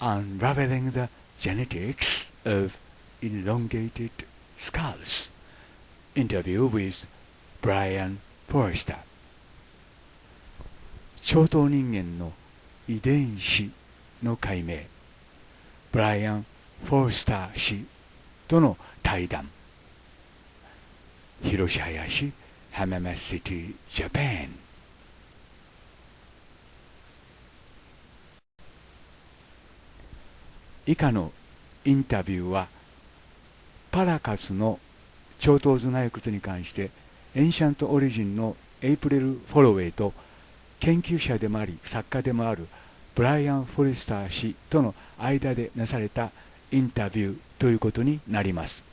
Unraveling the Genetics of Elongated Skulls Interview with Brien Foerster 長頭人間の遺伝子の解明ブライアン・フォースター氏との対談広島林浜松シティジャパン以下のインタビューはパラカスの長頭頭蓋骨に関してエンシャントオリジンのエイプリル・フォロウェイと研究者でもあり作家でもあるブライアン・フォレスター氏との間でなされたインタビューということになります。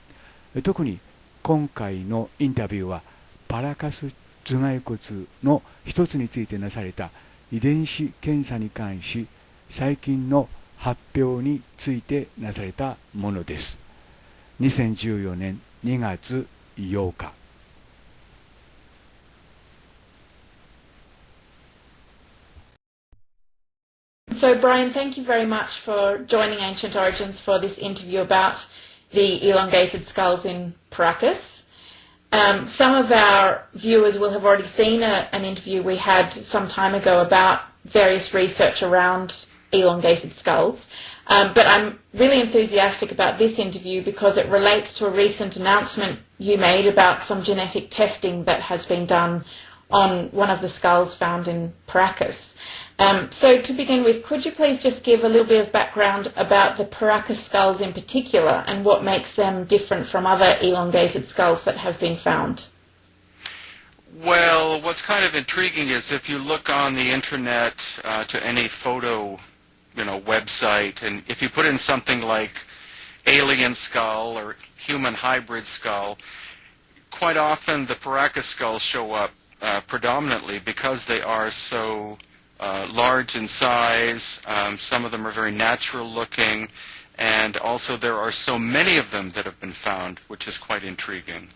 特に今回のインタビューはパラカス頭蓋骨の一つについてなされた遺伝子検査に関し最近の発表についてなされたものです。2014年2月8日。So, Brien, thank you very much for joining Ancient Origins for this interview about the elongated skulls in Paracas. Some of our viewers will have already seen an interview we had some time ago about various research around elongated skulls. But I'm really enthusiastic about this interview because it relates to a recent announcement you made about some genetic testing that has been done on one of the skulls found in Paracas. So to begin with, could you please just give a little bit of background about the Paracas skulls in particular and what makes them different from other elongated skulls that have been found? Well, what's kind of intriguing is if you look on the internet to any photo, website, and if you put in something like alien skull or human hybrid skull, quite often the Paracas skulls show up predominantly because they are so large in size. Some of them are very natural looking, and also there are so many of them that have been found, which is quite intriguing.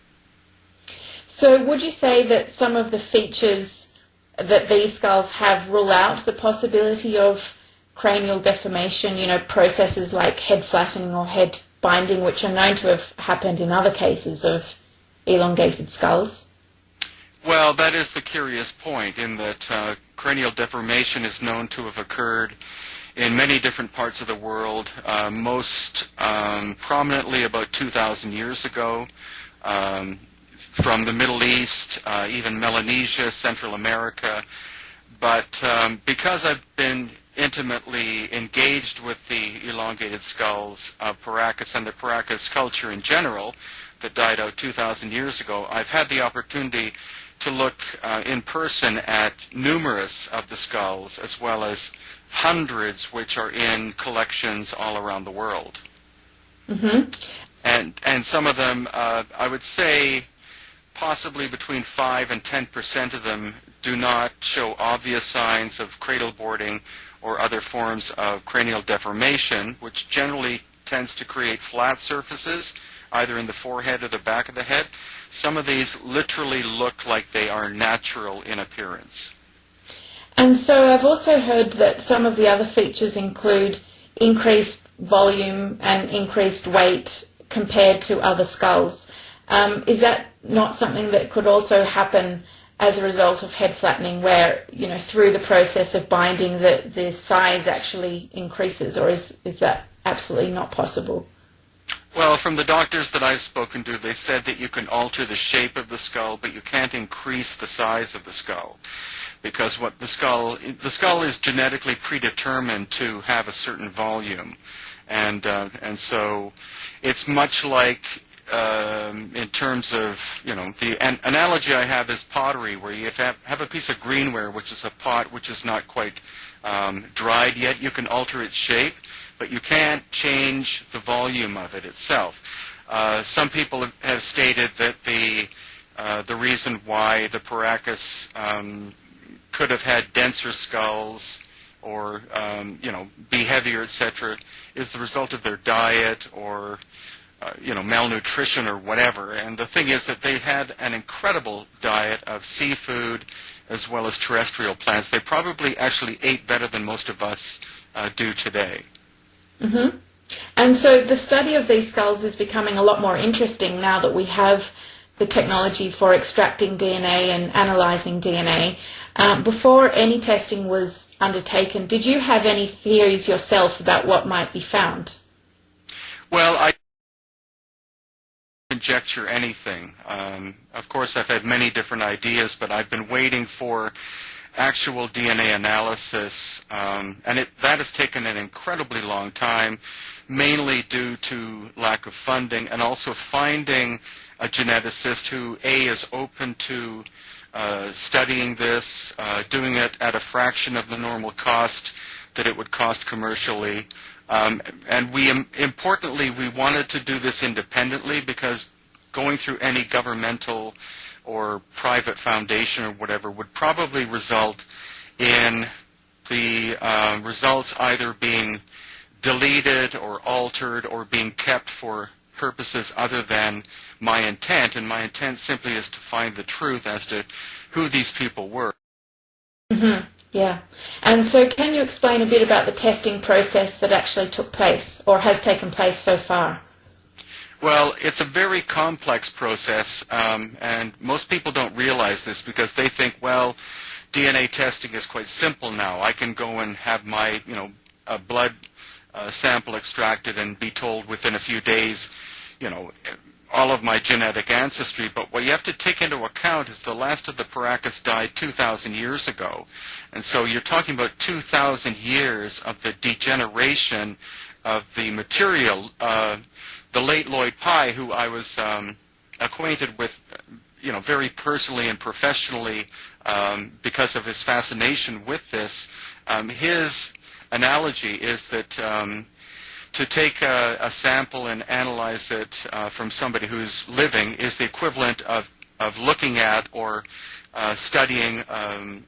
So would you say that some of the features that these skulls have rule out the possibility of cranial deformation, processes like head flattening or head binding, which are known to have happened in other cases of elongated skulls? Well, that is the curious point, in that cranial deformation is known to have occurred in many different parts of the world, most prominently about 2,000 years ago, from the Middle East, even Melanesia, Central America. But because I've been intimately engaged with the elongated skulls of Paracas and the Paracas culture in general that died out 2,000 years ago, I've had the opportunity to look in person at numerous of the skulls, as well as hundreds which are in collections all around the world. Mm-hmm. And some of them, I would say, possibly between 5 and 10% of them do not show obvious signs of cradle boarding or other forms of cranial deformation, which generally tends to create flat surfaces, either in the forehead or the back of the head. Some of these literally look like they are natural in appearance. And so I've also heard that some of the other features include increased volume and increased weight compared to other skulls. Is that not something that could also happen as a result of head flattening, where, through the process of binding, the size actually increases, or is that absolutely not possible? Well, from the doctors that I've spoken to, they said that you can alter the shape of the skull, but you can't increase the size of the skull, because the skull is genetically predetermined to have a certain volume, and so it's much like in terms of the analogy I have is pottery, where you have a piece of greenware, which is a pot which is not quite dried yet. You can alter its shape, but you can't change the volume of it itself. Some people have stated that the reason why the Paracas could have had denser skulls or be heavier, etc., is the result of their diet or malnutrition or whatever. And the thing is that they had an incredible diet of seafood as well as terrestrial plants. They probably actually ate better than most of us do today. Mm-hmm. And so the study of these skulls is becoming a lot more interesting now that we have the technology for extracting DNA and analysing DNA. Before any testing was undertaken, did you have any theories yourself about what might be found? Well, I conjecture anything. Of course, I've had many different ideas, but I've been waiting for actual DNA analysis, and that has taken an incredibly long time, mainly due to lack of funding and also finding a geneticist who, A, is open to studying this, doing it at a fraction of the normal cost that it would cost commercially. And importantly, we wanted to do this independently because going through any governmental or private foundation or whatever would probably result in the results either being deleted or altered or being kept for purposes other than my intent, and my intent simply is to find the truth as to who these people were. Mm-hmm. Yeah. And so can you explain a bit about the testing process that actually took place or has taken place so far? Well, it's a very complex process, and most people don't realize this because they think, well, DNA testing is quite simple now. I can go and have my, a blood sample extracted and be told within a few days, all of my genetic ancestry. But what you have to take into account is the last of the Paracas died 2,000 years ago. And so you're talking about 2,000 years of the degeneration of the material. The late Lloyd Pye, who I was acquainted with, very personally and professionally because of his fascination with this, his analogy is that to take a sample and analyze it from somebody who's living is the equivalent of looking at or studying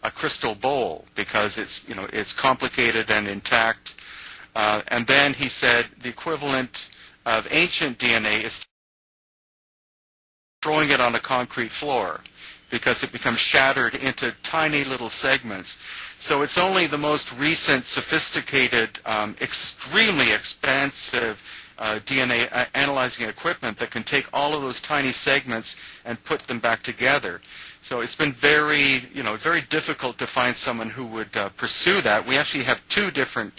a crystal bowl because it's complicated and intact. And then he said the equivalent of ancient DNA is throwing it on a concrete floor because it becomes shattered into tiny little segments. So it's only the most recent, sophisticated, extremely expensive DNA analyzing equipment that can take all of those tiny segments and put them back together. So it's been very, very difficult to find someone who would pursue that. We actually have two different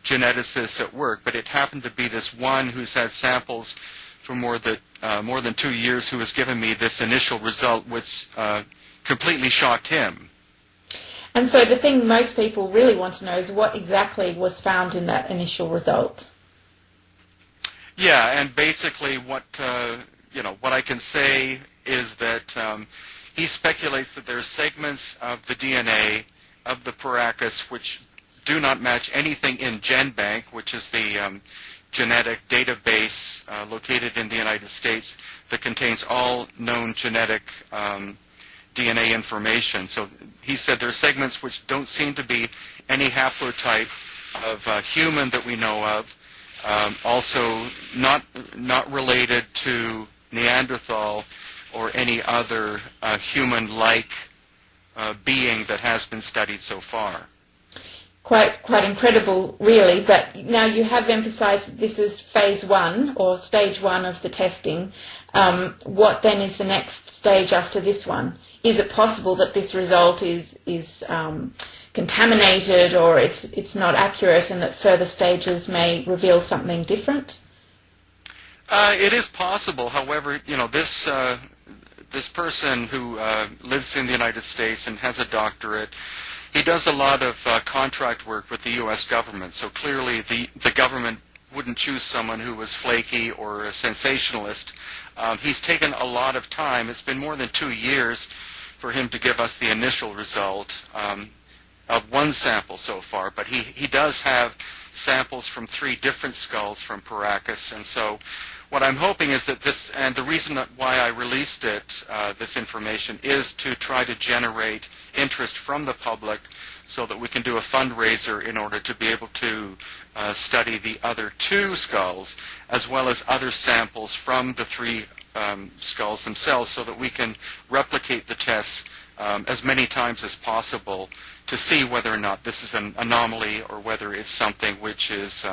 geneticists at work, but it happened to be this one who's had samples for more than 2 years who has given me this initial result, which completely shocked him. And so the thing most people really want to know is what exactly was found in that initial result. Yeah, and basically what I can say is that he speculates that there are segments of the DNA of the Paracas which do not match anything in GenBank, which is the genetic database located in the United States that contains all known genetic DNA information. So he said there are segments which don't seem to be any haplotype of human that we know of, also not related to Neanderthal or any other human-like being that has been studied so far. Quite incredible, really. But now you have emphasised that this is phase 1 or stage 1 of the testing. What then is the next stage after this one? Is it possible that this result is contaminated or it's not accurate, and that further stages may reveal something different? It is possible. However, this person who lives in the United States and has a doctorate, he does a lot of contract work with the U.S. government, so clearly the government wouldn't choose someone who was flaky or a sensationalist. He's taken a lot of time. It's been more than 2 years for him to give us the initial result of one sample so far, but he does have samples from 3 different skulls from Paracas, and so what I'm hoping is that this, and the reason why I released it, this information, is to try to generate interest from the public so that we can do a fundraiser in order to be able to study the other 2 skulls as well as other samples from the 3 skulls themselves so that we can replicate the tests as many times as possible to see whether or not this is an anomaly or whether it's something which is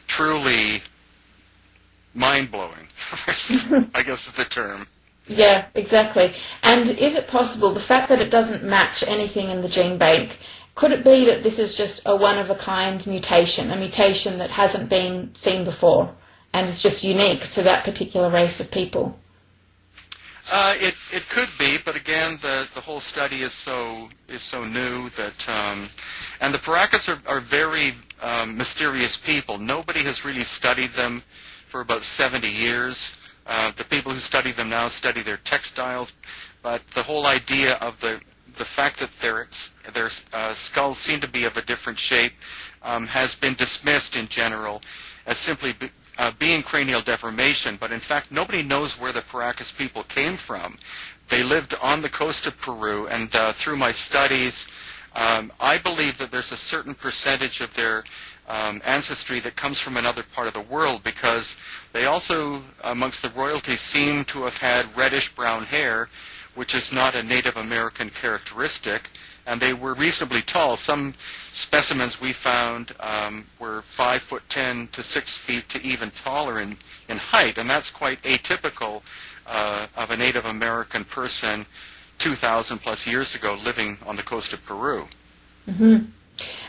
truly mind-blowing, I guess is the term. Yeah, exactly. And is it possible, the fact that it doesn't match anything in the gene bank, could it be that this is just a one-of-a-kind mutation, a mutation that hasn't been seen before and is just unique to that particular race of people? It could be, but again, the whole study is so new that, and the Paracas are very mysterious people. Nobody has really studied them for about 70 years. The people who study them now study their textiles, but the whole idea of the fact that their skulls seem to be of a different shape has been dismissed in general as simply being cranial deformation, but in fact nobody knows where the Paracas people came from. They lived on the coast of Peru, and through my studies, I believe that there's a certain percentage of their ancestry that comes from another part of the world, because they also, amongst the royalty, seem to have had reddish-brown hair, which is not a Native American characteristic, and they were reasonably tall. Some specimens we found were 5'10" to 6 feet to even taller in height, and that's quite atypical of a Native American person 2,000 plus years ago living on the coast of Peru. Mm-hmm.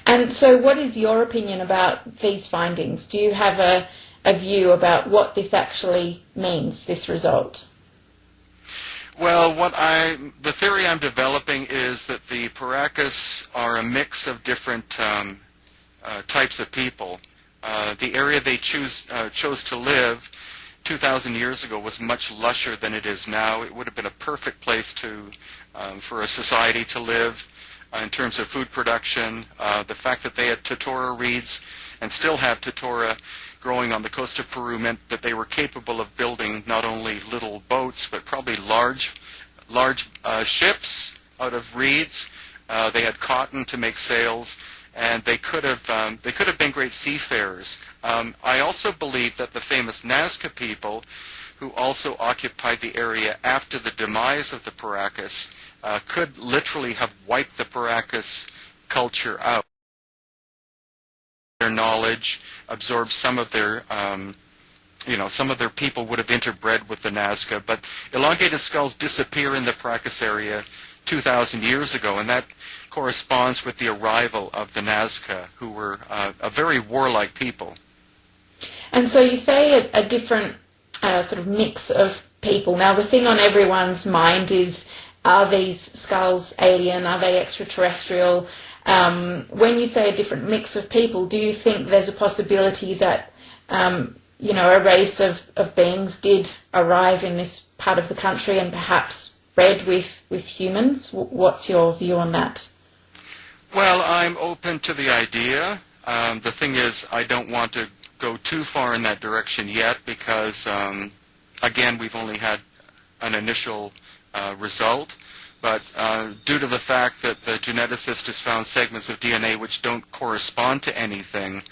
And so what is your opinion about these findings? Do you have a view about what this actually means, this result? Well, the theory I'm developing is that the Paracas are a mix of different types of people. The area they chose to live 2,000 years ago was much lusher than it is now. It would have been a perfect place for a society to live in terms of food production. The fact that they had totora reeds and still have totora growing on the coast of Peru meant that they were capable of building not only little boats but probably large ships out of reeds. They had cotton to make sails, and they could have been great seafarers. I also believe that the famous Nazca people, who also occupied the area after the demise of the Paracas, could literally have wiped the Paracas culture out. Their knowledge, absorbed some of their, some of their people would have interbred with the Nazca, but elongated skulls disappear in the Paracas area 2,000 years ago, and that corresponds with the arrival of the Nazca, who were a very warlike people. And so you say a different sort of mix of people. Now, the thing on everyone's mind is, are these skulls alien? Are they extraterrestrial? When you say a different mix of people, do you think there's a possibility that, a race of beings did arrive in this part of the country and perhaps bred with humans? What's your view on that? Well, I'm open to the idea. The thing is, I don't want to go too far in that direction yet because, again, we've only had an initial result. But due to the fact that the geneticist has found segments of DNA which don't correspond to anything,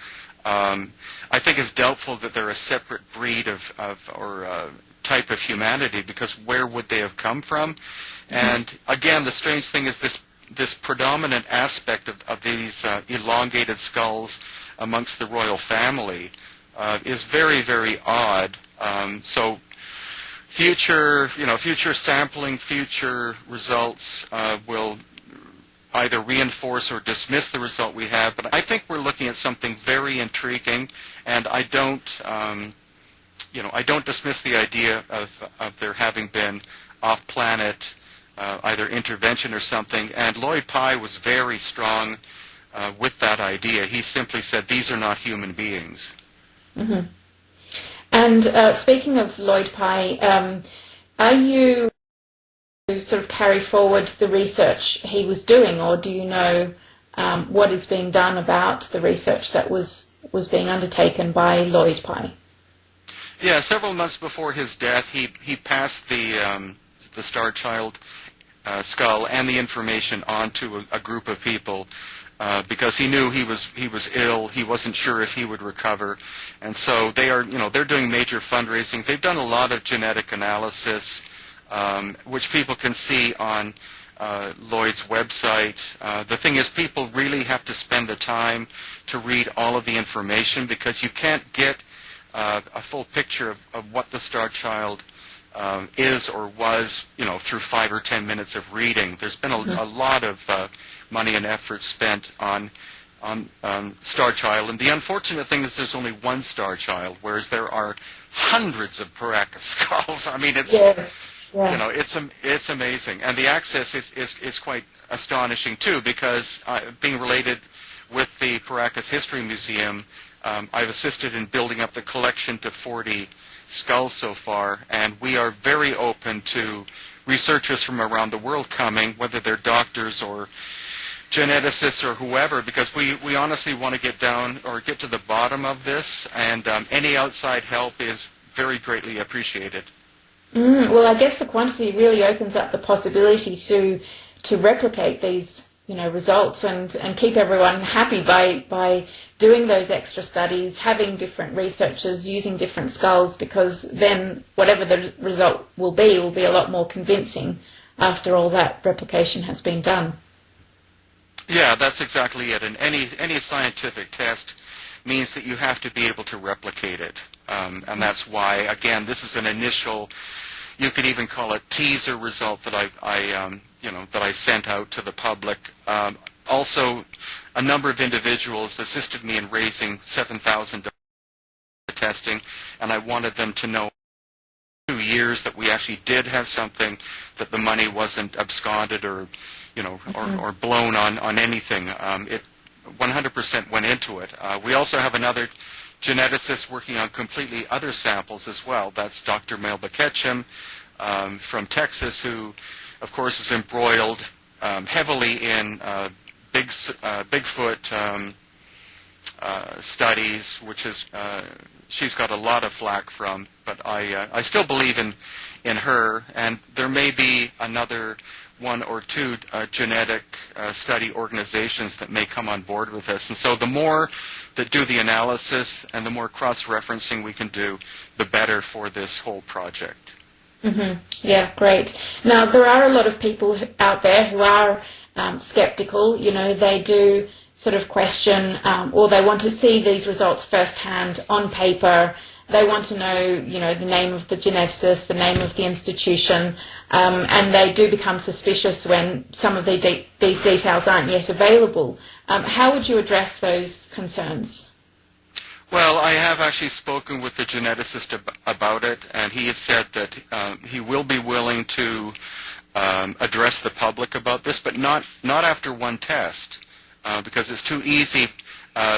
I think it's doubtful that they're a separate breed or type of humanity, because where would they have come from? Mm-hmm. And again, the strange thing is this predominant aspect of these elongated skulls amongst the royal family is very, very odd. So future sampling, future results will either reinforce or dismiss the result we have. But I think we're looking at something very intriguing, and I don't dismiss the idea of there having been off-planet either intervention or something. And Lloyd Pye was very strong with that idea. He simply said, these are not human beings. Mm-hmm. And speaking of Lloyd Pye, are you sort of carry forward the research he was doing, or do you know what is being done about the research that was being undertaken by Lloyd Pye? Yeah, several months before his death, he passed the Star Child skull and the information on to a group of people because he knew he was ill. He wasn't sure if he would recover, and so they're doing major fundraising. They've done a lot of genetic analysis, which people can see on Lloyd's website. The thing is, people really have to spend the time to read all of the information because you can't get a full picture of what the Star Child is or was, through 5 or 10 minutes of reading. There's been a lot of money and effort spent on Star Child, and the unfortunate thing is there's only one Star Child, whereas there are hundreds of Paracas skulls. I mean, it's it's amazing, and the access is quite astonishing too, because being related with the Paracas History Museum, I've assisted in building up the collection to 40 skulls so far, and we are very open to researchers from around the world coming, whether they're doctors or geneticists or whoever, because we honestly want to get down or get to the bottom of this, and any outside help is very greatly appreciated. Well, I guess the quantity really opens up the possibility to replicate these results and keep everyone happy by doing those extra studies, having different researchers using different skulls, because then whatever the result will be a lot more convincing after all that replication has been done. Yeah, that's exactly it. And any scientific test means that you have to be able to replicate it. And that's why, again, this is an initial, you could even call it teaser result that I sent out to the public. Also, a number of individuals assisted me in raising $7,000 testing, and I wanted them to know 2 years that we actually did have something, that the money wasn't absconded or or blown on anything. It 100% went into it. We also have another geneticist working on completely other samples as well. That's Dr. Melba Ketchum from Texas, who, of course, is embroiled heavily in Bigfoot studies, which is she's got a lot of flack from. But I still believe in her, and there may be another 1 or 2 genetic study organizations that may come on board with us. And so the more that do the analysis and the more cross-referencing we can do, the better for this whole project. Mm-hmm. Yeah, great. Now, there are a lot of people out there who are skeptical. They do sort of question or they want to see these results firsthand on paper. They want to know, the name of the geneticist, the name of the institution, and they do become suspicious when some of these details aren't yet available. How would you address those concerns? Well, I have actually spoken with the geneticist about it, and he has said that he will be willing to address the public about this, but not after one test, because it's too easy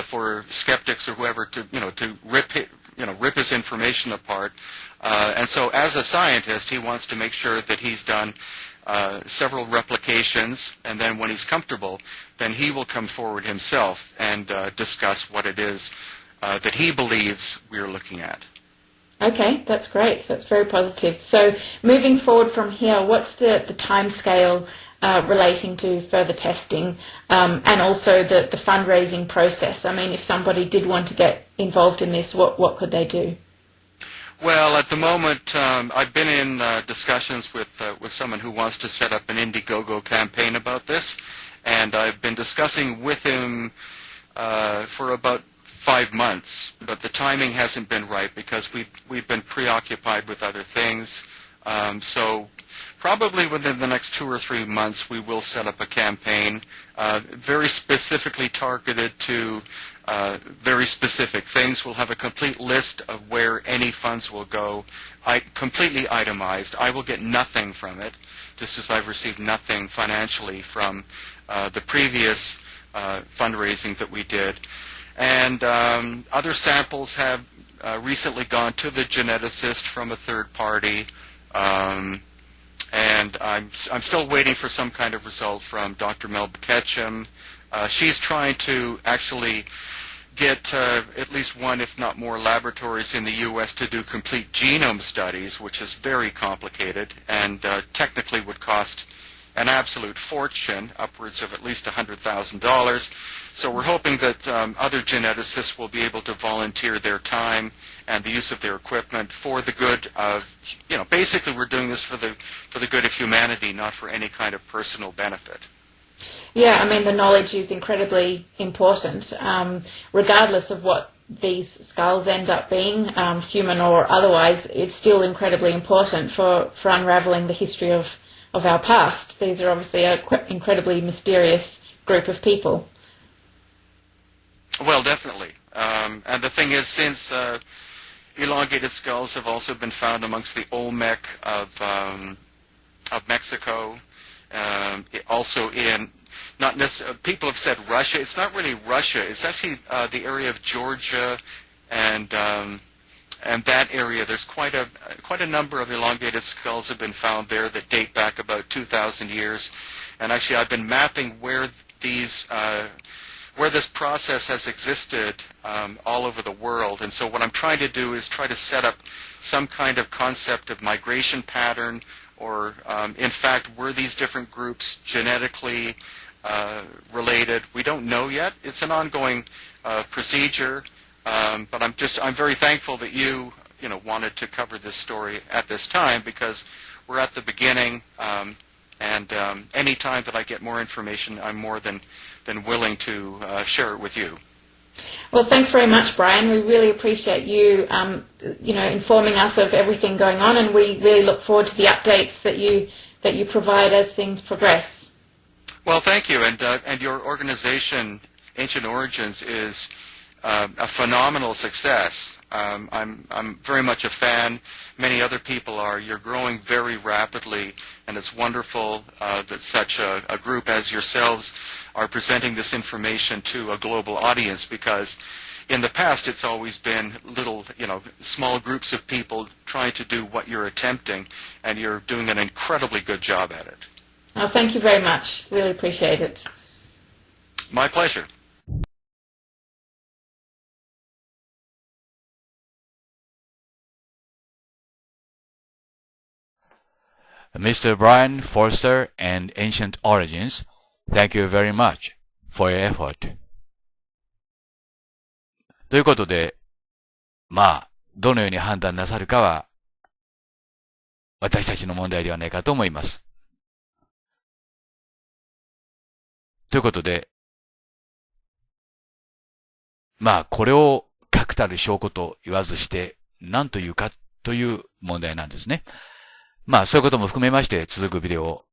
for skeptics or whoever to rip his information apart. And so as a scientist, he wants to make sure that he's done several replications, and then when he's comfortable, then he will come forward himself and discuss what it is that he believes we're looking at. Okay, that's great. That's very positive. So moving forward from here, what's the time scale relating to further testing and also the fundraising process? I mean, if somebody did want to get involved in this, what could they do? Well, at the moment, I've been in discussions with someone who wants to set up an Indiegogo campaign about this, and I've been discussing with him for about 5 months, but the timing hasn't been right because we've been preoccupied with other things. So probably within the next 2 or 3 months, we will set up a campaign very specifically targeted to very specific things. We'll have a complete list of where any funds will go, completely itemized. I will get nothing from it, just as I've received nothing financially from the previous fundraising that we did. And other samples have recently gone to the geneticist from a third party. And I'm still waiting for some kind of result from Dr. Melba Ketchum. She's trying to actually get at least one, if not more, laboratories in the U.S. to do complete genome studies, which is very complicated and technically would cost an absolute fortune, upwards of at least $100,000. So we're hoping that other geneticists will be able to volunteer their time and the use of their equipment for the good of, basically we're doing this for the good of humanity, not for any kind of personal benefit. Yeah, I mean, the knowledge is incredibly important, regardless of what these skulls end up being, human or otherwise. It's still incredibly important for unraveling the history of our past. These are obviously an incredibly mysterious group of people. Well, definitely. And the thing is, since elongated skulls have also been found amongst the Olmec of Mexico, also in, not necessarily, people have said Russia. It's not really Russia. It's actually the area of Georgia and that area. There's quite a number of elongated skulls have been found there that date back about 2,000 years. And actually, I've been mapping where this process has existed all over the world. And so what I'm trying to do is try to set up some kind of concept of migration pattern, or in fact, were these different groups genetically related? We don't know yet. It's an ongoing procedure, but I'm very thankful that you wanted to cover this story at this time, because we're at the beginning, and any time that I get more information, I'm more than willing to share it with you. Well, thanks very much, Brien. We really appreciate you, informing us of everything going on, and we really look forward to the updates that you provide as things progress. Well, thank you, and your organization, Ancient Origins, is a phenomenal success. I'm very much a fan. Many other people are. You're growing very rapidly, and it's wonderful that such a group as yourselves are presenting this information to a global audience, because in the past it's always been little, small groups of people trying to do what you're attempting, and you're doing an incredibly good job at it. Oh, thank you very much. Really appreciate it. My pleasure. Mr. Brien Foerster and Ancient Origins, thank you very much for your effort. ということで、どのように判断なさるかは、私たちの問題ではないかと思います。ということで、これを確たる証拠と言わずして、何というかという問題なんですね。そういうことも含めまして、続くビデオを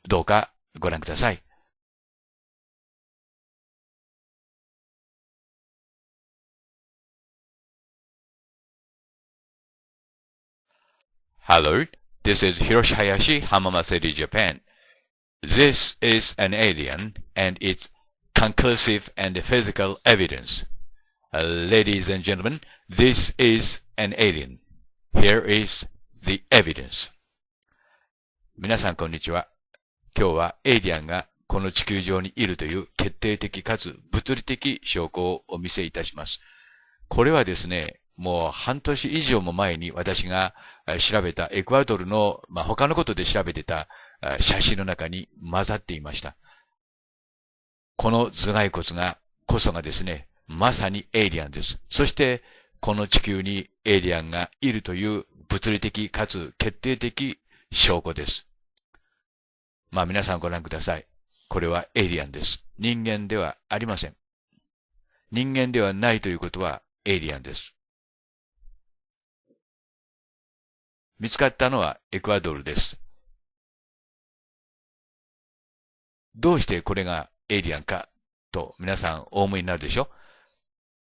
どうかご覧ください。Hello, this is Hiroshi Hayashi, Hamama City, Japan. This is an alien, and it's conclusive and physical evidence. Ladies and gentlemen, this is an alien. Here is the evidence. 皆さんこんにちは。今日はエイリアンがこの地球上にいるという決定的かつ物理的証拠をお見せいたします。これはですね、もう半年以上も前に私が調べたエクアドルの、他のことで調べてた写真の中に混ざっていました。この頭蓋骨こそがですね、まさにエイリアンです。そしてこの地球にエイリアンがいるという物理的かつ決定的証拠です。皆さんご覧ください。これはエイリアンです。人間ではありません。人間ではないということはエイリアンです。見つかったのはエクアドルです。どうしてこれがエイリアンかと皆さんお思いになるでしょ？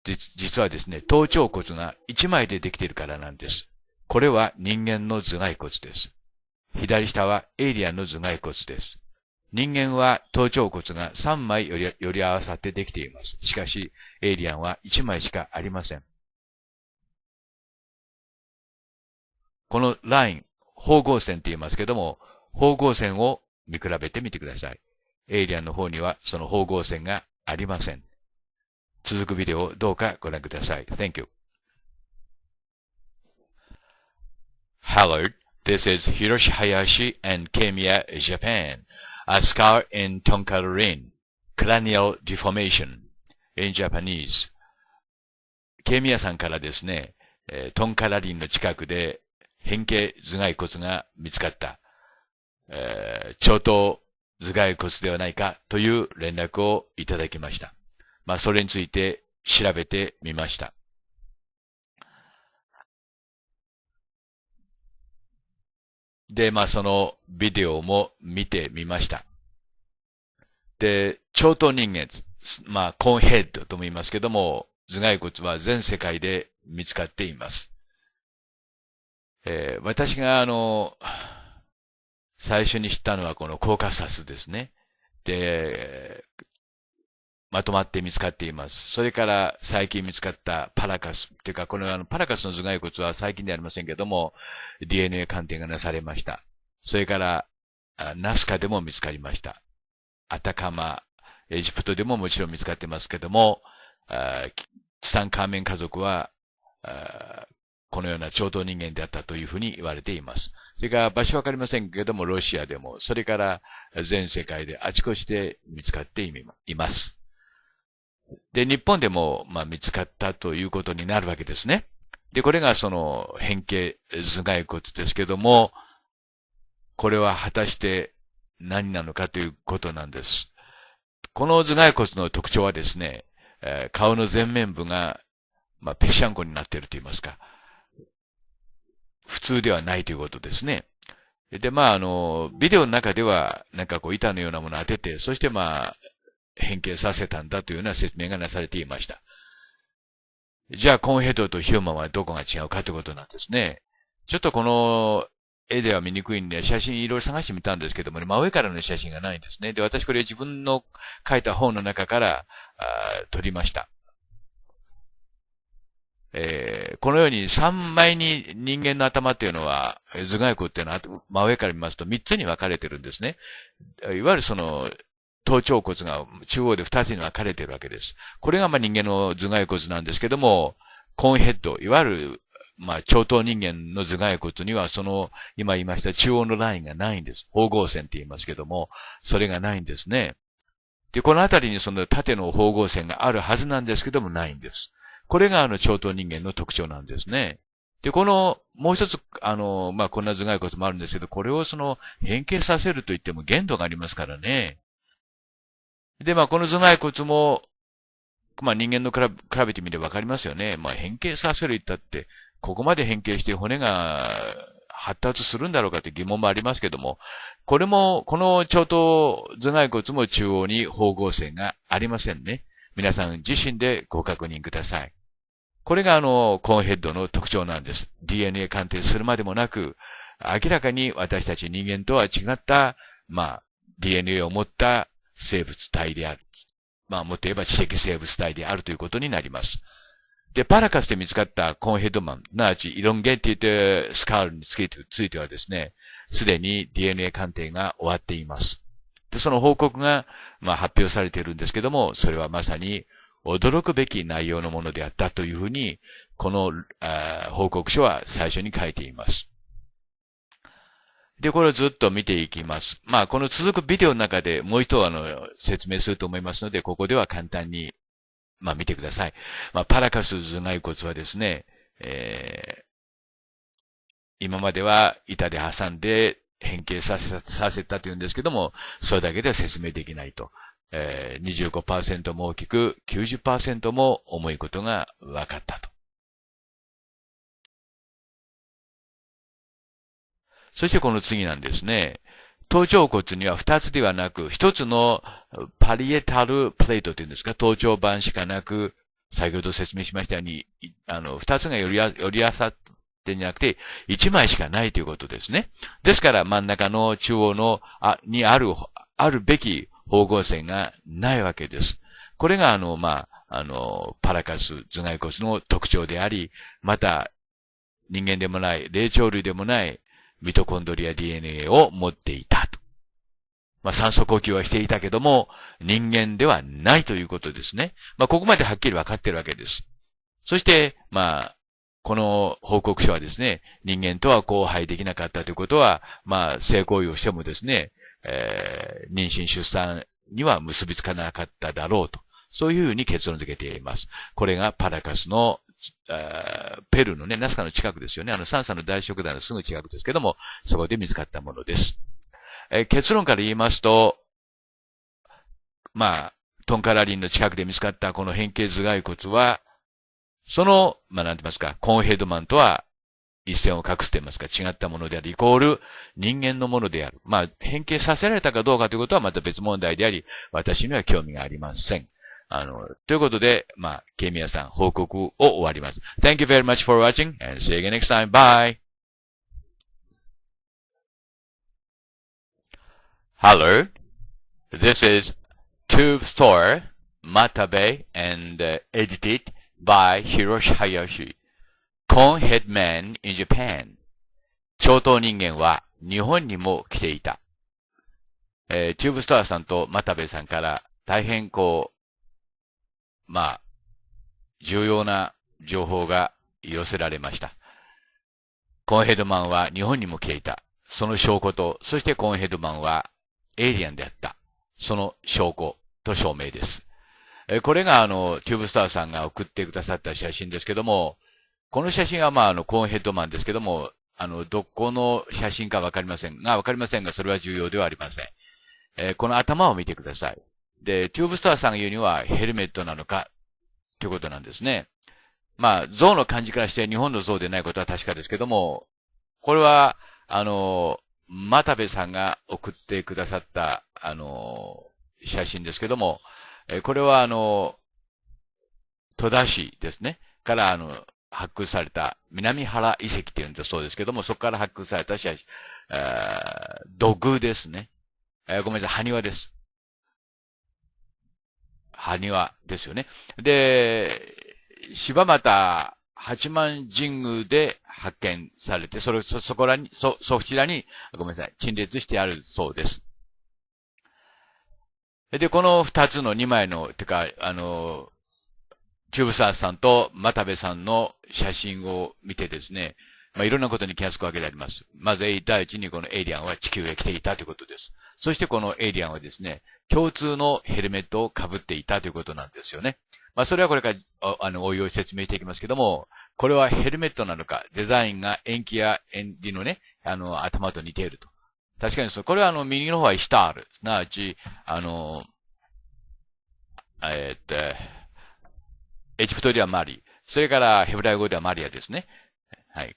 実はですね、頭頂骨が1枚でできているからなんです。これは人間の頭蓋骨です。左下はエイリアンの頭蓋骨です。人間は頭頂骨が3枚より合わさってできています。しかし、エイリアンは1枚しかありません。このライン、縫合線って言いますけども、縫合線を見比べてみてください。エイリアンの方にはその縫合線がありません。続くビデオをどうかご覧ください。Thank you. Hello, This is Hiroshi Hayashi and Kemiya, Japan. A scar in tonkarin, cranial deformation in Japanese. ケミヤさんからですね、トンカラリンの近くで変形頭蓋骨が見つかった、長頭頭蓋骨ではないかという連絡をいただきました。それについて調べてみました。で、そのビデオも見てみました。で、長頭人間、コーンヘッドとも言いますけども、頭蓋骨は全世界で見つかっています。私が最初に知ったのはこのコーカサスですね。で、まとまって見つかっています。それから最近見つかったパラカス。というか、このパラカスの頭蓋骨は最近ではありませんけども、DNA 鑑定がなされました。それから、ナスカでも見つかりました。アタカマ、エジプトでももちろん見つかってますけども、ツタンカーメン家族は、このような長頭人間であったというふうに言われています。それから場所わかりませんけども、ロシアでも、それから全世界であちこちで見つかっています。で、日本でも、見つかったということになるわけですね。で、これがその変形頭蓋骨ですけども、これは果たして何なのかということなんです。この頭蓋骨の特徴はですね、顔の前面部が、ぺしゃんこになっていると言いますか、普通ではないということですね。で、ビデオの中では、板のようなものを当てて、そして変形させたんだというような説明がなされていました。じゃあ、コーンヘッドとヒューマンはどこが違うかということなんですね。ちょっとこの絵では見にくいんで、写真いろいろ探してみたんですけども、真上からの写真がないんですね。で、私これ自分の書いた本の中から撮りました。このように3枚に人間の頭っていうのは、頭蓋骨っていうのは真上から見ますと3つに分かれてるんですね。いわゆるその、頭頂骨が中央で2つに分かれているわけです。これが人間の頭蓋骨なんですけども、コーンヘッド、いわゆる長頭人間の頭蓋骨にはその、今言いました中央のラインがないんです。縫合線って言いますけども、それがないんですね。で、このあたりにその縦の縫合線があるはずなんですけども、ないんです。これが長頭人間の特徴なんですね。で、この、もう一つ、こんな頭蓋骨もあるんですけど、これをその、変形させると言っても限度がありますからね。で、この頭蓋骨も、人間の比べてみればわかりますよね。変形させる言ったって、ここまで変形して骨が発達するんだろうかって疑問もありますけども、これも、この長頭頭蓋骨も中央に縫合線がありませんね。皆さん自身でご確認ください。これがコーンヘッドの特徴なんです。DNA 鑑定するまでもなく、明らかに私たち人間とは違った、DNA を持った生物体である。もっと言えば知的生物体であるということになります。で、パラカスで見つかったコーンヘッドマン、すなわちイロンゲーティッドスカールについてはですね、すでに DNA 鑑定が終わっています。で、その報告が、発表されているんですけども、それはまさに驚くべき内容のものであったというふうに、この報告書は最初に書いています。で、これをずっと見ていきます。この続くビデオの中でもう一度説明すると思いますので、ここでは簡単に、見てください。パラカス頭蓋骨はですね、今までは板で挟んで変形させたというんですけども、それだけでは説明できないと。25% も大きく、90% も重いことが分かったと。そしてこの次なんですね。頭頂骨には2つではなく、1つのパリエタルプレートというんですか、頭頂板しかなく、先ほど説明しましたように、2つが寄り合わさってんじゃなくて、1枚しかないということですね。ですから真ん中の中央の、にあるべき縫合線がないわけです。これがパラカス頭蓋骨の特徴であり、また、人間でもない、霊長類でもない、ミトコンドリア DNA を持っていたと。酸素呼吸はしていたけども、人間ではないということですね。ここまではっきり分かっているわけです。そして、この報告書はですね、人間とは交配できなかったということは、性行為をしてもですね、妊娠出産には結びつかなかっただろうと。そういうふうに結論付けています。これがパラカスの、ペルーのね、ナスカの近くですよね。サンサの大食団のすぐ近くですけども、そこで見つかったものです。結論から言いますと、トンカラリンの近くで見つかったこの変形頭蓋骨は、その、なんて言いますか、コーンヘッドマンとは一線を画すと言いますか、違ったものである、イコール人間のものである。変形させられたかどうかということはまた別問題であり、私には興味がありません。ということで、ケイミヤさん、報告を終わります。Thank you very much for watching and see you again next time. Bye! Hello. This is Tube Store, Matabe and edited by Hiroshi Hayashi. Conehead Man in Japan. 長頭人間は日本にも来ていた。チューブストアさんと又部さんから大変重要な情報が寄せられました。コーンヘッドマンは日本にも来ていた。その証拠と、そしてコーンヘッドマンはエイリアンであった。その証拠と証明です。これがチューブスターさんが送ってくださった写真ですけども、この写真はコーンヘッドマンですけども、どこの写真かわかりませんが、それは重要ではありません。この頭を見てください。で、チューブスターさんが言うにはヘルメットなのか、ということなんですね。象の感じからして日本の象でないことは確かですけども、これは、又部さんが送ってくださった、写真ですけども、これは戸田市ですね。から発掘された南原遺跡っていうんだそうですけども、そこから発掘された写真、土偶ですね。ごめんなさい、埴輪です。埴輪ですよね。で、柴又八幡神宮で発見されて、そちらに、ごめんなさい、陳列してあるそうです。で、この二つの二枚の、チューブサーさんと又部さんの写真を見てですね、いろんなことに気がつくわけであります。まず第一にこのエイリアンは地球へ来ていたということです。そしてこのエイリアンはですね、共通のヘルメットを被っていたということなんですよね。それはこれからおいおい説明していきますけども、これはヘルメットなのか、デザインが延期や円利のね、頭と似ていると。確かにこれは右の方はイシュタール。すなわち、エジプトではマリ。それからヘブライ語ではマリアですね。はい。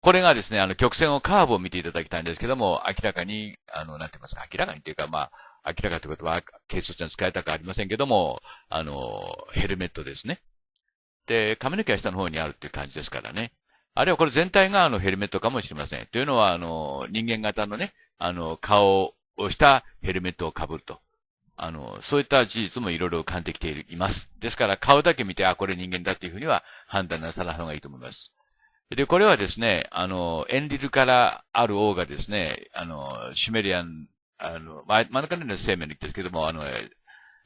これがですね、曲線をカーブを見ていただきたいんですけども、明らかに、なんて言いますか、明らかにっていうか、明らかということは、軽率に使いたくありませんけども、ヘルメットですね。で、髪の毛は下の方にあるっていう感じですからね。あるいはこれ全体がヘルメットかもしれません。というのは、人間型のね、顔をしたヘルメットを被ると。そういった事実もいろいろ感じてきています。ですから、顔だけ見て、これ人間だっていうふうには判断なさらない方がいいと思います。で、これはですね、エンリルからある王がですね、シュメリアン、真ん中の生命の言ってですけども、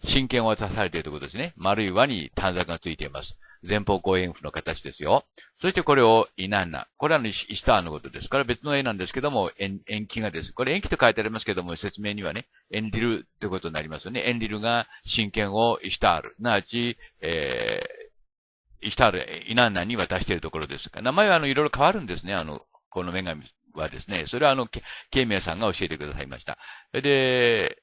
神権を渡されているところですね。丸い輪に短冊がついています。前方後円符の形ですよ。そしてこれをイナンナ。これはイシュターのことです。これは別の絵なんですけども、延期がです。これ延期と書いてありますけども、説明にはね、エンリルということになりますよね。エンリルが神権をイシュタール。なわち、イシュタール、イナンナに渡しているところです。名前はいろいろ変わるんですね。この女神はですね。それはケイミヤさんが教えてくださいました。で、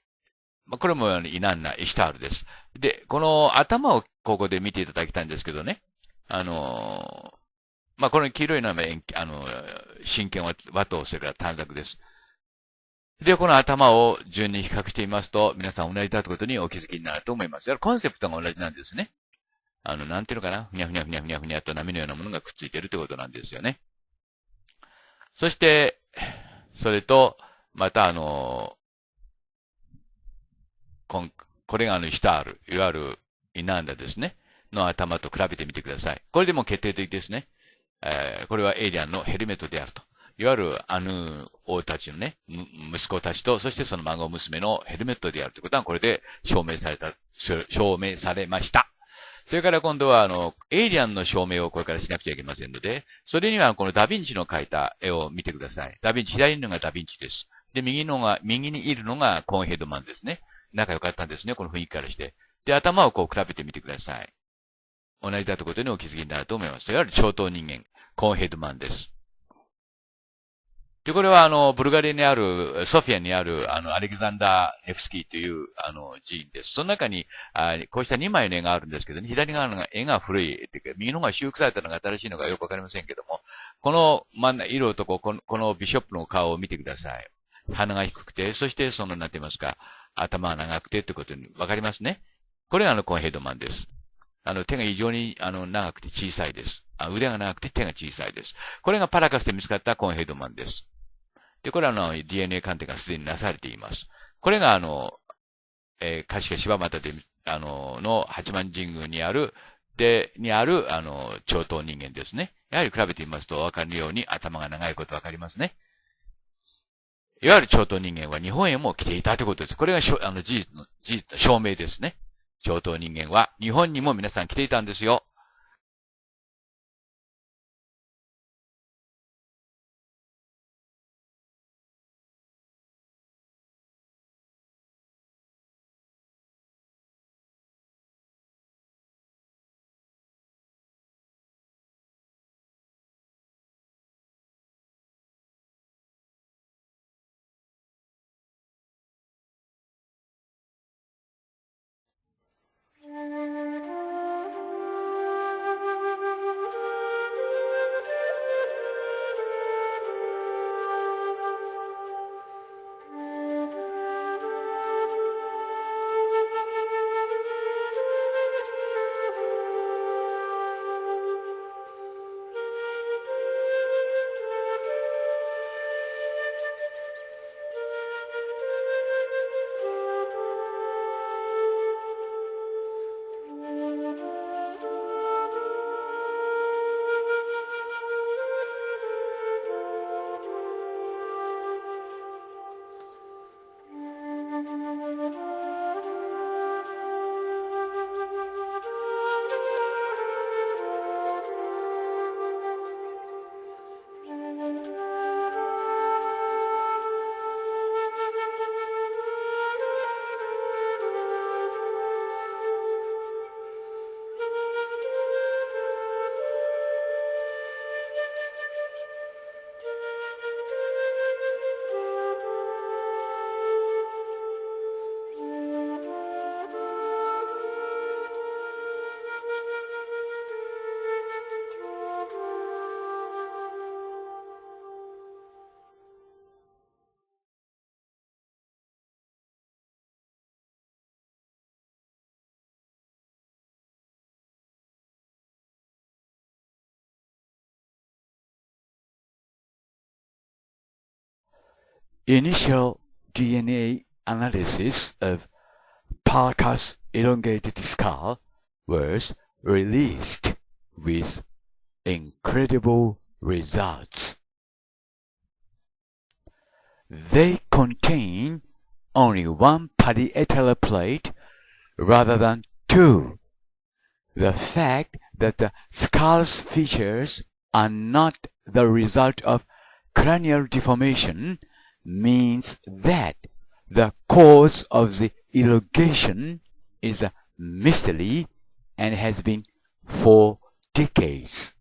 これもイナンナ、イシュタールです。で、この頭をここで見ていただきたいんですけどね。この黄色いのは、神剣は和とそれから短冊です。で、この頭を順に比較してみますと、皆さん同じだということにお気づきになると思います。コンセプトが同じなんですね。なんていうのかな、ふにゃふにゃふにゃふにゃふにゃと波のようなものがくっついているということなんですよね。そして、それと、またこれがイシュタール、いわゆるイナンダですね、の頭と比べてみてください。これでも決定的ですね。これはエイリアンのヘルメットであると。いわゆる王たちのね、息子たちと、そしてその孫娘のヘルメットであるということは、これで証明されました。それから今度は、エイリアンの証明をこれからしなくちゃいけませんので、それにはこのダヴィンチの描いた絵を見てください。ダヴィンチ、左のがダヴィンチです。で、右にいるのがコーンヘッドマンですね。仲良かったんですね、この雰囲気からして。で、頭をこう比べてみてください。同じだということにお気づきになると思います。いわゆる超等人間、コーンヘッドマンです。で、これはブルガリアにある、ソフィアにある、アレキザンダー・ネフスキーという、寺院です。その中に、こうした2枚の絵があるんですけどね、左側の絵が古い、右の方が修復されたのが新しいのかよくわかりませんけども、この色とこのビショップの顔を見てください。鼻が低くて、そしてなんて言いますか、頭が長くてってことにわかりますね。これがコーンヘッドマンです。手が異常に、長くて小さいです。腕が長くて手が小さいです。これがパラカスで見つかったコーンヘッドマンです。で、これはDNA 鑑定がすでになされています。これが柏柴又で、の八幡神宮にある、超等人間ですね。やはり比べてみますとわかるように頭が長いことわかりますね。いわゆる超等人間は日本へも来ていたということです。これが事実の証明ですね。超等人間は日本にも皆さん来ていたんですよ。Initial DNA analysis of Parker's elongated skull was released with incredible results. They contain only one parietal plate rather than two. The fact that the skull's features are not the result of cranial deformation means that the cause of the elongation is a mystery and has been for decades.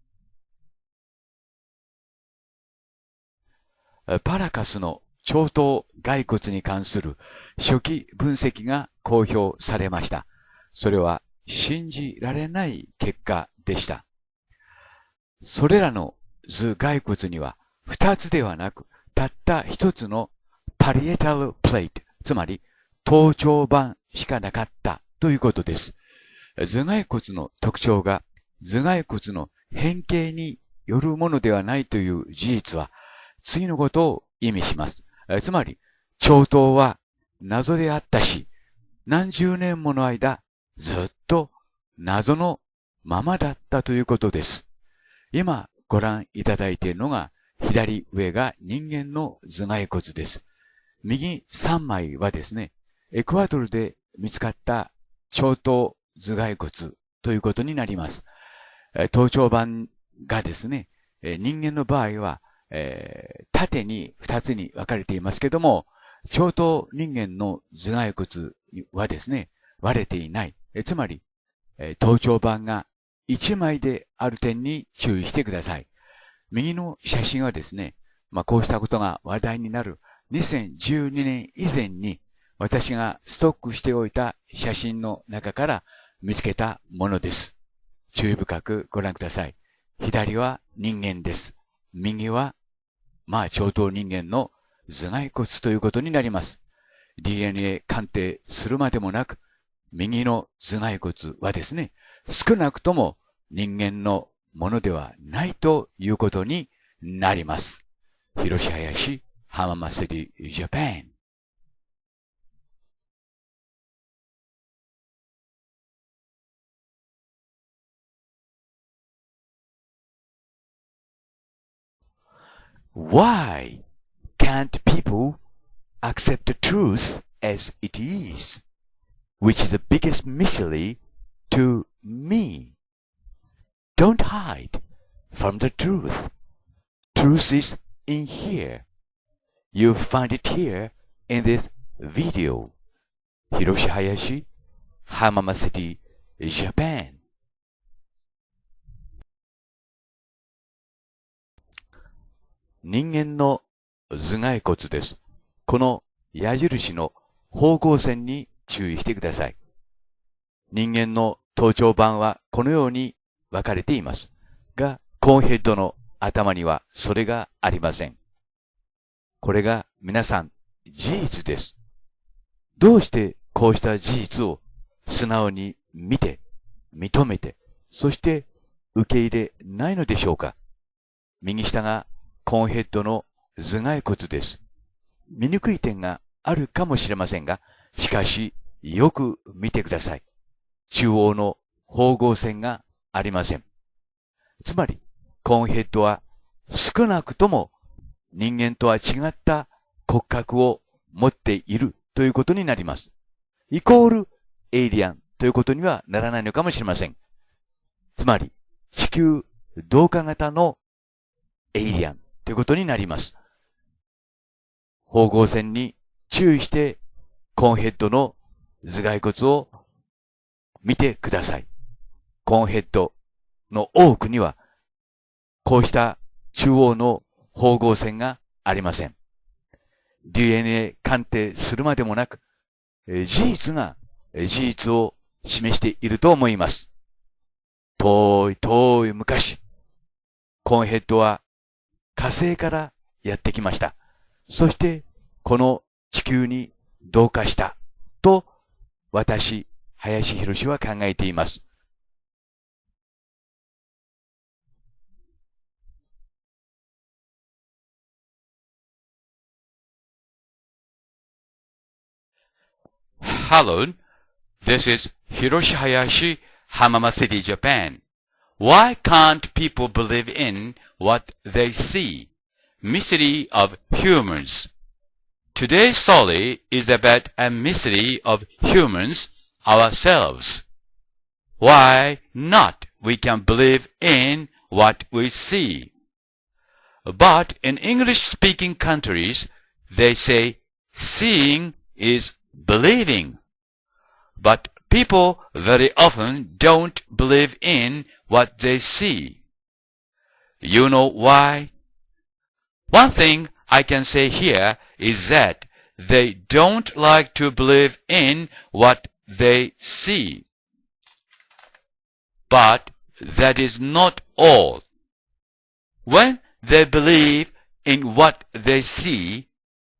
パラカスの長頭骸骨に関する初期分析が公表されました。それは信じられない結果でした。それらの頭骸骨には2つではなく、たった1つのパリエタルプレート、つまり頭頂板しかなかったということです。頭蓋骨の特徴が頭蓋骨の変形によるものではないという事実は次のことを意味します。つまり、長頭は謎であったし、何十年もの間ずっと謎のままだったということです。今ご覧いただいているのが左上が人間の頭蓋骨です。右3枚はですね、エクアドルで見つかった長頭頭蓋骨ということになります。頭頂板がですね、人間の場合は、縦に2つに分かれていますけども、長頭人間の頭蓋骨はですね、割れていない。つまり、頭頂板が1枚である点に注意してください。右の写真はですね、こうしたことが話題になる2012年以前に私がストックしておいた写真の中から見つけたものです。注意深くご覧ください。左は人間です。右は、長頭人間の頭蓋骨ということになります。DNA 鑑定するまでもなく、右の頭蓋骨はですね、少なくとも人間のものではないということになります。Hiroshi Hayashi, Hamama City, Japan. Why can't people accept the truth as it is, which is the biggest mystery to me? Don't hide from the truth. Truth is in here. You find it here in this video. Hiroshi Hayashi, Hamama City, Japan. 人間の頭蓋骨です。この矢印の方向線に注意してください。人間の頭頂板はこのように分かれています。が、コーンヘッドの頭にはそれがありません。これが皆さん事実です。どうしてこうした事実を素直に見て、認めて、そして受け入れないのでしょうか。右下がコーンヘッドの頭蓋骨です。見にくい点があるかもしれませんが、しかしよく見てください。中央の縫合線がありません。つまり、コーンヘッドは少なくとも人間とは違った骨格を持っているということになります。イコールエイリアンということにはならないのかもしれません。つまり、地球同化型のエイリアンということになります。縫合線に注意してコーンヘッドの頭蓋骨を見てください。コーンヘッドの多くにはこうした中央の縫合線がありません。DNA 鑑定するまでもなく、事実が事実を示していると思います。遠い昔、コーンヘッドは火星からやってきました。そして、この地球に同化したと、私、林博は考えています。Hello, this is Hiroshi Hayashi, Hamama City, Japan. Why can't people believe in what they see? Mystery of humans. Today's story is about a mystery of humans ourselves. Why not we can believe in what we see? But in English-speaking countries, they say seeing is believing. But people very often don't believe in what they see. You know why? One thing I can say here is that they don't like to believe in what they see. But that is not all. When they believe in what they see,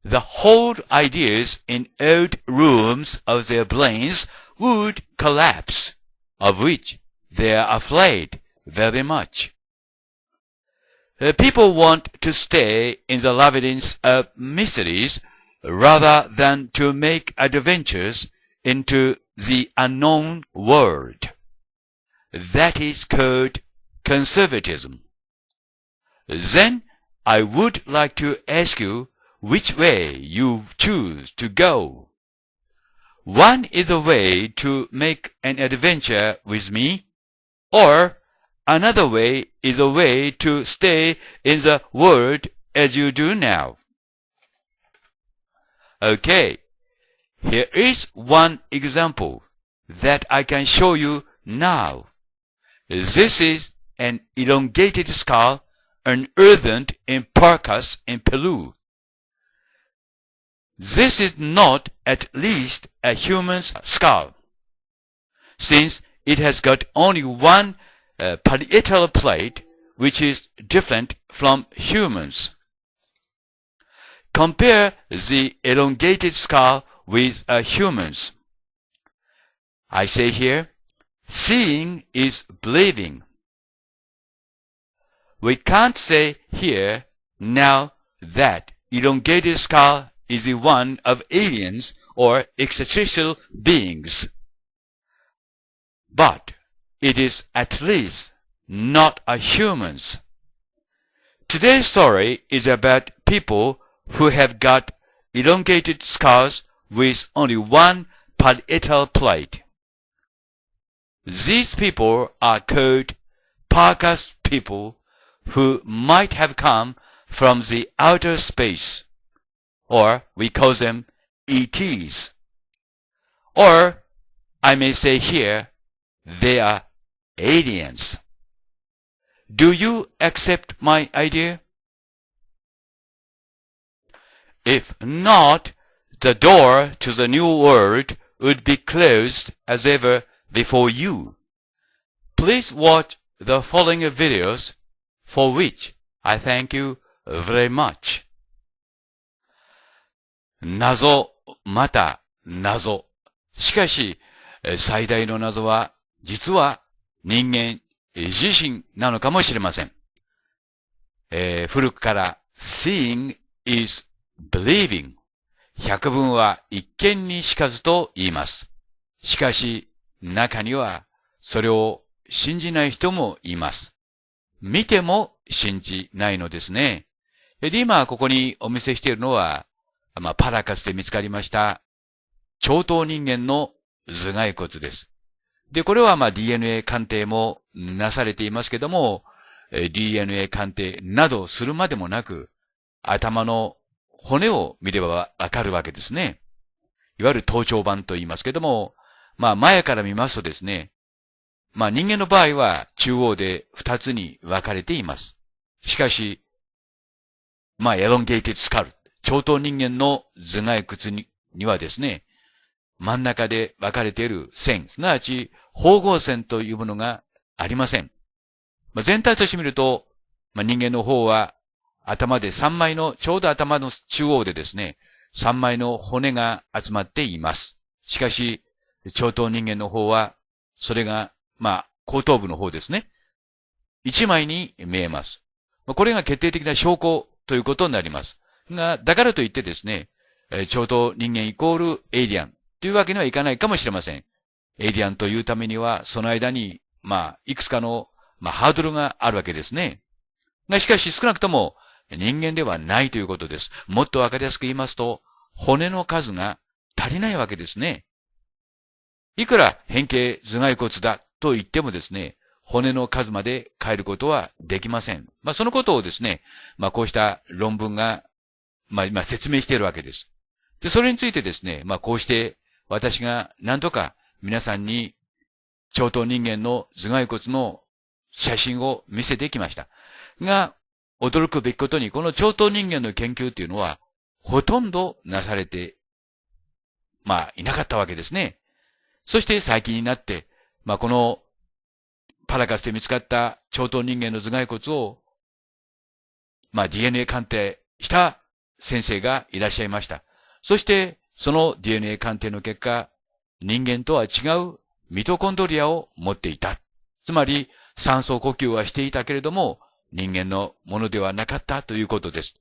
the whole ideas in old rooms of their brains would collapse, of which they are afraid very much. People want to stay in the labyrinth of mysteries rather than to make adventures into the unknown world. That is called conservatism. Then I would like to ask you which way you choose to go. One is a way to make an adventure with me, Or, another way is a way to stay in the world as you do now. Okay, here is one example that I can show you now. This is an elongated skull unearthed in Paracas in Peru. This is not at least a human's skull, since it has got only one parietal plate, which is different from humans. Compare the elongated skull with a human's. I say here, seeing is believing. We can't say here now that elongated skull is the one of aliens or extraterrestrial beings. But it is at least not a human's. Today's story is about people who have got elongated skulls with only one parietal plate. These people are called Paracas people who might have come from the outer space, or we call them ETs. Or, I may say here, they are aliens. Do you accept my idea? If not, the door to the new world would be closed as ever before you. Please watch the following videos, for which I thank you very much. 謎、また謎。しかし、最大の謎は、実は人間自身なのかもしれません。古くから seeing is believing。百聞は一見にしかずと言います。しかし、中にはそれを信じない人もいます。見ても信じないのですね。で、今ここにお見せしているのは、パラカスで見つかりました長頭人間の頭蓋骨です。で、これはDNA 鑑定もなされていますけども、DNA 鑑定などするまでもなく、頭の骨を見ればわかるわけですね。いわゆる頭頂板と言いますけども、前から見ますとですね、人間の場合は中央で二つに分かれています。しかし、elongated skull、長頭人間の頭蓋骨にはですね、真ん中で分かれている線、すなわち縫合線というものがありません。全体として見ると、人間の方は頭で3枚の、ちょうど頭の中央でですね、3枚の骨が集まっています。しかし、長頭人間の方は、それが、後頭部の方ですね。1枚に見えます。これが決定的な証拠ということになります。が、だからといってですね、長頭人間イコールエイリアンというわけにはいかないかもしれません。エイリアンというためには、その間に、いくつかの、ハードルがあるわけですね。が、しかし少なくとも人間ではないということです。もっとわかりやすく言いますと、骨の数が足りないわけですね。いくら変形頭蓋骨だと言ってもですね、骨の数まで変えることはできません。そのことをですね、こうした論文が、今説明しているわけです。で、それについてですね、こうして私が何とか皆さんに長頭人間の頭蓋骨の写真を見せてきました。が、驚くべきことにこの長頭人間の研究っていうのはほとんどなされて、いなかったわけですね。そして最近になって、このパラカスで見つかった長頭人間の頭蓋骨を、DNA 鑑定した先生がいらっしゃいました。そして、その DNA 鑑定の結果、人間とは違うミトコンドリアを持っていた。つまり、酸素呼吸はしていたけれども、人間のものではなかったということです。